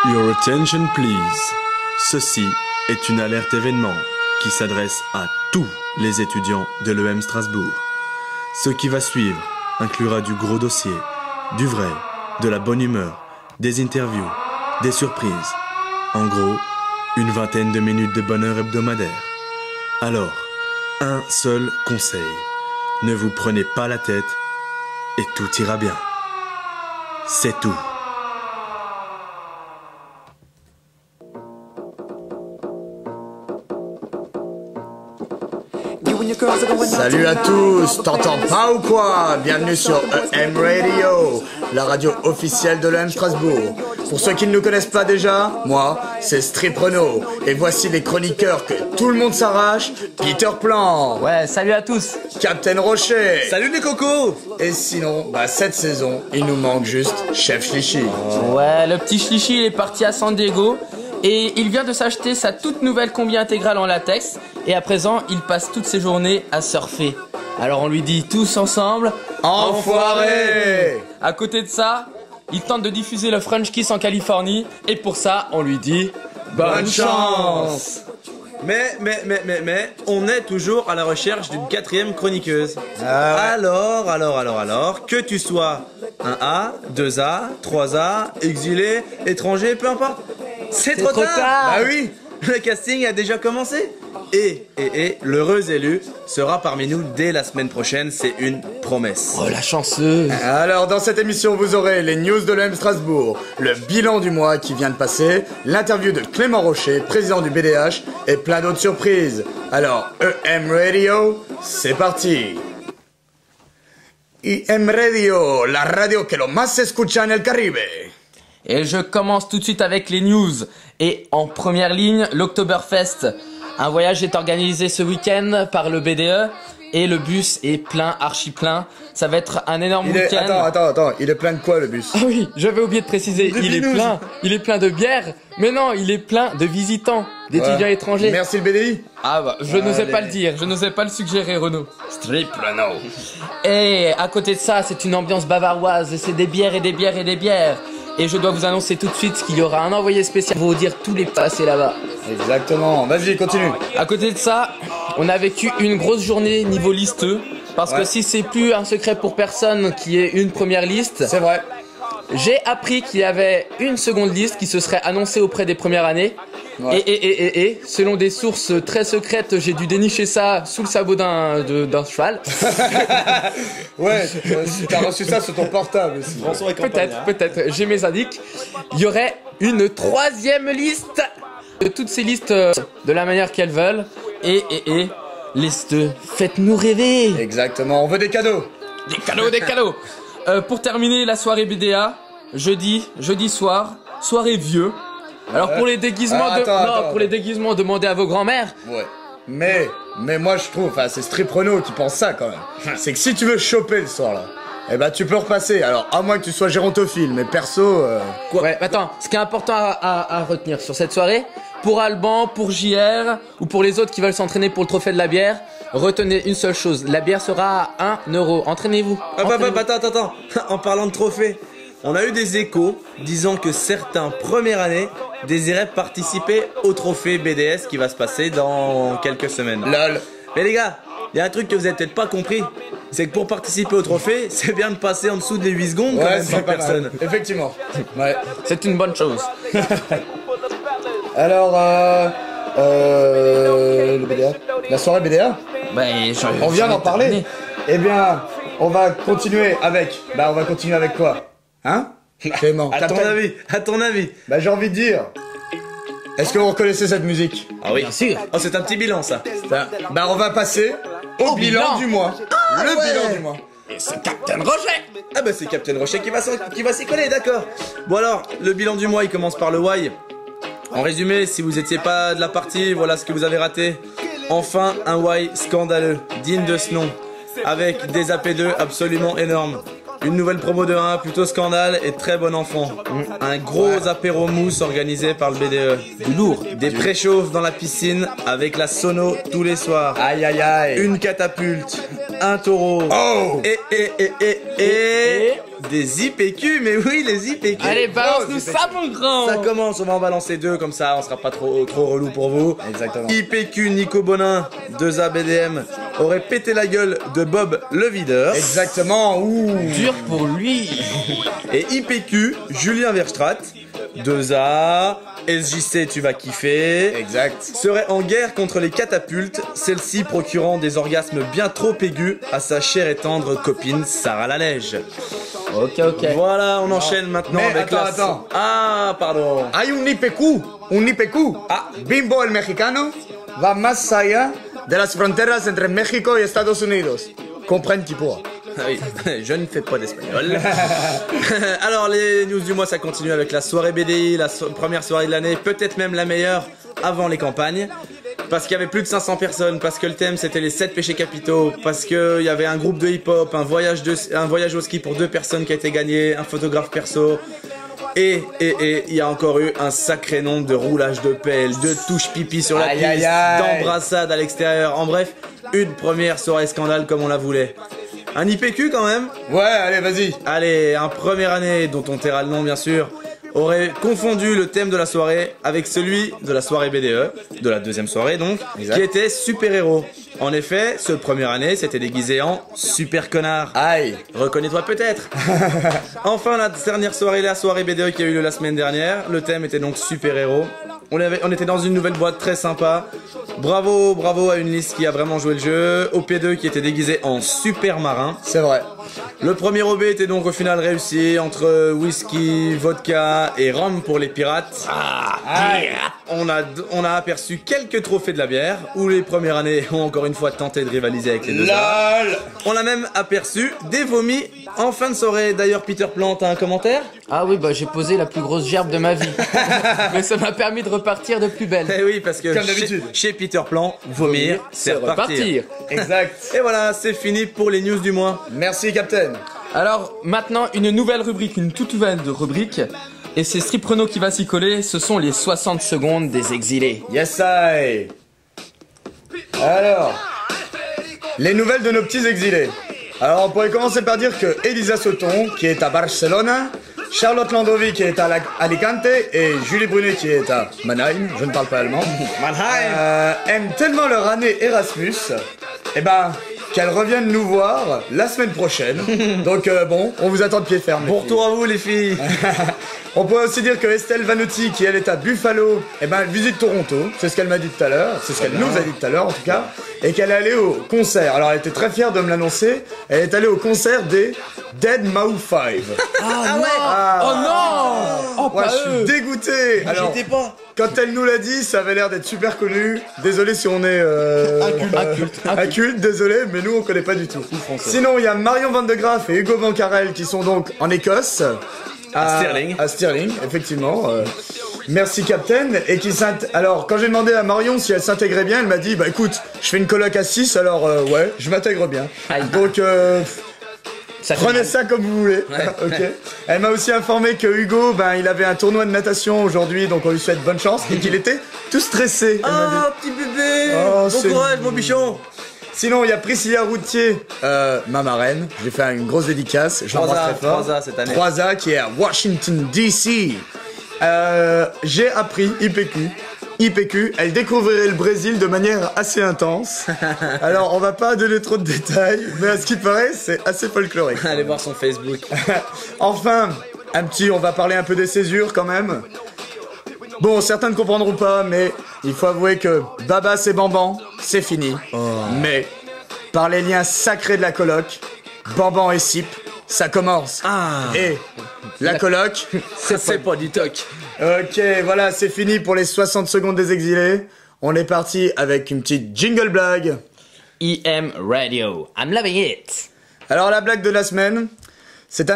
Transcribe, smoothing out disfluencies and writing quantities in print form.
Your attention please. Ceci est une alerte événement qui s'adresse à tous les étudiants de l'EM Strasbourg. Ce qui va suivre inclura du gros dossier, du vrai, de la bonne humeur, des interviews, des surprises. En gros, une vingtaine de minutes de bonheur hebdomadaire. Alors, un seul conseil. Ne vous prenez pas la tête et tout ira bien. C'est tout. Salut à tous, t'entends pas ou quoi? Bienvenue sur EM Radio, la radio officielle de l'EM Strasbourg. Pour ceux qui ne nous connaissent pas déjà, moi, c'est Strip Renault. Et voici les chroniqueurs que tout le monde s'arrache, Peter Plan. Ouais, salut à tous. Captain Rocher. Salut les cocos. Et sinon, cette saison, il nous manque juste Chef Schlichy. Ouais, le petit Schlichy, il est parti à San Diego. Et il vient de s'acheter sa toute nouvelle combi intégrale en latex. Et à présent, il passe toutes ses journées à surfer. Alors on lui dit tous ensemble... Enfoiré. À côté de ça, il tente de diffuser le French Kiss en Californie. Et pour ça, on lui dit... Bonne chance. Mais, on est toujours à la recherche d'une 4e chroniqueuse. Alors, que tu sois un A, 2A, 3A, exilé, étranger, peu importe. C'est trop tard. Bah oui, le casting a déjà commencé. Et l'heureux élu sera parmi nous dès la semaine prochaine, c'est une promesse. Oh la chanceuse. Alors dans cette émission vous aurez les news de l'EM Strasbourg, le bilan du mois qui vient de passer, l'interview de Clément Rocher, président du BDH, et plein d'autres surprises. Alors EM Radio, c'est parti. EM Radio, la radio que lo más se escucha en el Caribe. Et je commence tout de suite avec les news. Et en première ligne, l'Oktoberfest. Un voyage est organisé ce week-end par le BDE et le bus est plein, archi plein. Ça va être un énorme week-end. Attends, il est plein de quoi le bus? Ah oui, j'avais oublié de préciser, il est plein de bière, mais non, il est plein de visitants, d'étudiants étrangers. Merci le BDI. Ah bah, je n'osais pas le dire, je n'osais pas le suggérer Renaud. Strip Renaud. Et à côté de ça, c'est une ambiance bavaroise, c'est des bières et des bières et des bières. Et je dois vous annoncer tout de suite qu'il y aura un envoyé spécial pour vous dire tous les passés là-bas. Exactement, vas-y, continue. À côté de ça, on a vécu une grosse journée niveau listeux. Parce que si c'est plus un secret pour personne qui est une première liste, c'est vrai. J'ai appris qu'il y avait une seconde liste qui se serait annoncée auprès des premières années. Ouais. Et selon des sources très secrètes, j'ai dû dénicher ça sous le sabot d'un cheval. Ouais, t'as reçu ça sur ton portable aussi. Peut-être, j'ai mes indices. Il y aurait une 3e liste de toutes ces listes de la manière qu'elles veulent. Et liste, faites-nous rêver. Exactement, on veut des cadeaux. Des cadeaux. Pour terminer la soirée BDA, jeudi soir, soirée vieux. Alors pour les déguisements pour les déguisements, demandez à vos grands-mères. Ouais. Mais moi je trouve, c'est Strip Renault qui pense ça quand même. C'est que si tu veux choper le soir là, tu peux repasser. Alors à moins que tu sois gérontophile, mais perso. Quoi? Ouais, attends. Ce qui est important à retenir sur cette soirée, pour Alban, pour JR ou pour les autres qui veulent s'entraîner pour le trophée de la bière, retenez une seule chose. La bière sera à 1 €. Entraînez-vous. Attends. En parlant de trophée. On a eu des échos disant que certains premières années désiraient participer au trophée BDS qui va se passer dans quelques semaines. Lol. Mais les gars, il y a un truc que vous avez peut-être pas compris, c'est que pour participer au trophée, c'est bien de passer en dessous des 8 secondes quand même par personne. Effectivement. Ouais. C'est une bonne chose. Alors, le BDA, la soirée BDA. On vient d'en parler. Eh bien, on va continuer avec. On va continuer avec quoi? Hein? Clément, à ton avis. J'ai envie de dire. Est-ce que vous reconnaissez cette musique? Ah oui. Bien sûr. Oh, c'est un petit bilan ça. On va passer au bilan du mois. Bilan du mois. Et c'est Captain Rocher. Ah c'est Captain Rocher qui va s'y coller, d'accord. Bon alors, le bilan du mois il commence par le why. En résumé, si vous étiez pas de la partie, voilà ce que vous avez raté. Enfin, un why scandaleux, digne de ce nom, avec des AP2 absolument énormes. Une nouvelle promo de 1, plutôt scandale et très bon enfant. Un gros apéro mousse organisé par le BDE. Du lourd. Des préchauffes dans la piscine avec la sono tous les soirs. Aïe aïe aïe. Une catapulte, un taureau. Oh. Et des IPQ, mais oui, les IPQ. Allez, balance-nous ça, mon grand. Ça commence, on va en balancer 2, comme ça on sera pas trop relou pour vous. Exactement. IPQ Nico Bonin, 2A BDM, aurait pété la gueule de Bob le videur. Exactement. Ouh. Dur pour lui. Et IPQ Julien Verstraat, 2A, SJC tu vas kiffer. Exact. Serait en guerre contre les catapultes, celle-ci procurant des orgasmes bien trop aigus à sa chère et tendre copine Sarah Lalège. Ok. Voilà, on enchaîne maintenant Mais avec attends. Ah, pardon. Hay un IPQ. Ah. Bimbo el mexicano va más allá de las fronteras entre México y Estados Unidos. Comprenne qui pourra. Ah oui, je ne fais pas d'espagnol. Alors, les news du mois, ça continue avec la soirée BDI, première soirée de l'année, peut-être même la meilleure avant les campagnes. Parce qu'il y avait plus de 500 personnes, parce que le thème c'était les 7 péchés capitaux, parce qu'il y avait un groupe de hip-hop, un voyage au ski pour 2 personnes qui a été gagné, un photographe perso. Et il y a encore eu un sacré nombre de roulages de pelle, de touches pipi sur la Aïe, piste, aïe, aïe. d'embrassades à l'extérieur. En bref, une première soirée scandale comme on la voulait. Un IPQ quand même. Ouais, allez, vas-y. Allez, un première année dont on taira le nom bien sûr, aurait confondu le thème de la soirée avec celui de la soirée BDE, de la deuxième soirée donc, Exact. qui était super-héros. En effet, ce première année s'était déguisé en super connard. Aïe. Reconnais-toi peut-être. Enfin, la dernière soirée, la soirée BDE qui a eu lieu la semaine dernière, le thème était donc super-héros. On était dans une nouvelle boîte très sympa. Bravo à une liste qui a vraiment joué le jeu. Au P2 qui était déguisé en super marin. C'est vrai. Le premier OB était donc au final réussi entre whisky, vodka et rhum pour les pirates. On a aperçu quelques trophées de la bière où les premières années ont encore une fois tenté de rivaliser avec les deux. LOL. On a même aperçu des vomis en fin de soirée. D'ailleurs, Peter Plant a un commentaire? Ah oui, bah j'ai posé la plus grosse gerbe de ma vie. Mais ça m'a permis de repartir de plus belle. Eh oui, parce que Comme d'habitude. chez Peter Plant, vomir, c'est repartir. Exact. Et voilà, c'est fini pour les news du mois. Merci, Captain. Alors maintenant, une nouvelle rubrique, une toute nouvelle rubrique. Et c'est Strip Renault qui va s'y coller, ce sont les 60 secondes des exilés. Yes, I. Alors, les nouvelles de nos petits exilés. Alors, on pourrait commencer par dire que Elisa Soton, qui est à Barcelone, Charlotte Landovi, qui est à Alicante, et Julie Brunet, qui est à Mannheim, je ne parle pas allemand, aiment tellement leur année Erasmus, qu'elles reviennent nous voir la semaine prochaine. Donc bon, on vous attend de pied ferme. Bon retour à vous les filles. On pourrait aussi dire que Estelle Vanotti, qui elle est à Buffalo, elle visite Toronto. C'est ce qu'elle m'a dit tout à l'heure. C'est ce qu'elle nous a dit tout à l'heure en tout cas. Et qu'elle est allée au concert. Alors elle était très fière de me l'annoncer. Elle est allée au concert des Dead Mau 5. Ah ouais. Oh non. Oh Ouais, pas je suis eux. dégoûté. Alors, J'étais pas. quand elle nous l'a dit, ça avait l'air d'être super connu. Désolé si on est inculte, désolé, mais nous on connaît pas du tout. Sinon, il y a Marion Van de Graaf et Hugo Bancarel qui sont donc en Écosse. À Stirling. À Stirling, effectivement. Merci Captain. Et alors, quand j'ai demandé à Marion si elle s'intégrait bien, elle m'a dit, bah écoute, je fais une coloc à 6, alors ouais, je m'intègre bien. Aïe. Donc, Ça fait prenez mal. ça comme vous voulez. Ok. Elle m'a aussi informé que Hugo, il avait un tournoi de natation aujourd'hui, donc on lui souhaite bonne chance et qu'il était tout stressé. Elle m'a dit. Ah, petit bébé. Oh, Bon c'est courage, mon bichon. Sinon, il y a Priscilla Routier, ma marraine. Je vais faire une grosse dédicace. Je l'embrasse très fort. 3A cette année. 3A qui est à Washington DC. J'ai appris IPQ, elle découvrirait le Brésil de manière assez intense. Alors, on va pas donner trop de détails, mais à ce qui paraît, c'est assez folklorique. Allez voir son Facebook. Enfin, on va parler un peu des césures quand même. Bon, certains ne comprendront pas, mais il faut avouer que Babas et Bamban, c'est fini. Mais, par les liens sacrés de la coloc, Bamban et Sip, ça commence. Et la coloc, C'est pas du toc. ok, voilà, c'est fini pour les 60 secondes des exilés. On est parti avec une petite jingle blague. EM Radio. I'm loving it. Alors la blague de la semaine,